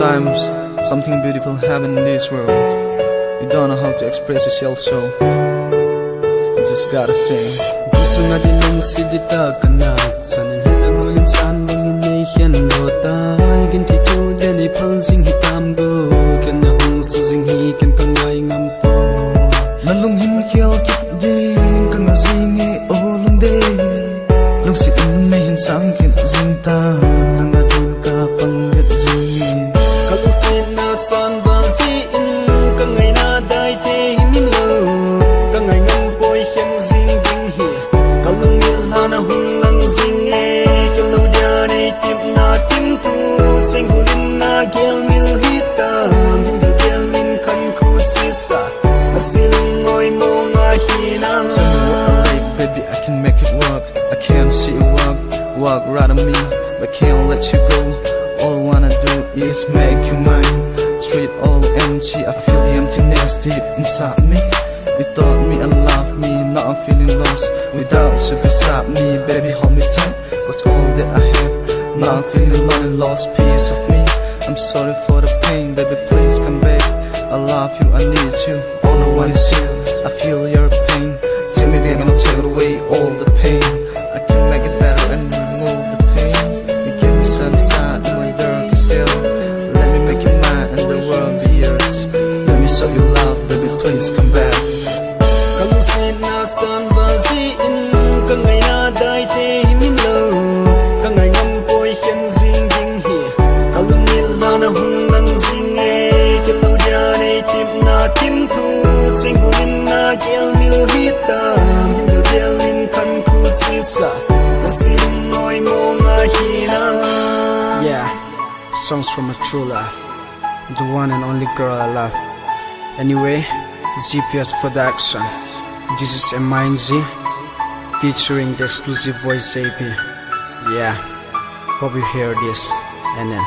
Sometimes something beautiful happens in this world. You don't know how to express yourself, so you just gotta sing. Gusto na din ang sidita ka na Sanin hilang ulit saan bang inahiyan lota Ganti ko din ay pangsing hitam go Kana hong susing hikan ka ngay ngampo Nalunghin kiel kip din ka nga zingi olong day Lung si inahin sang kit zinta Nanga din ka pangit zingi Kalusin na san ba ziin Ka ngay na day te himilo Ka ngay ngampoy hiyang zing ding hi Kalungil hana hung lang zing Kilaw diyan ay tip na timtut Sengulin na gel mil hitam Hingga gelin kan kut sisa Asilong ngoy mo nga hinang Tell me what I like, baby, I can make it work. I can't see you walk right on me, but can't let you go. All I wanna do is make you mine. Street all empty, I feel the emptiness deep inside me. You taught me and loved me, now I'm feeling lost without you beside me. Baby, hold me tight, that's all that I have. Now I'm feeling lonely, lost piece of me. I'm sorry for the pain, baby, please come back. I love you, I need you, all I want is you. I feel your pain, see me baby, I'll take away all the pain. I can make it better and remove the pain. You give me sunshine in my darkest cell. Let me make you mine and the world be yours. Let me show you love, baby, please come back. Kalusin na san ba ziin Ka ngay na day te himilo Ka ngay ngampoy hiyang zing ding hi Kalungil hana hung lang zing Kilaw diyan ay tip na timtut Sengulin na gel mil hitam Hingga gelin kan kut sisa Nasilong ngoy mo nga hinang Yeah, songs from a true love The one and only girl I love Anyway, ZPS Production. This is MINZ featuring the exclusive voice AP. Yeah, hope you hear this. And then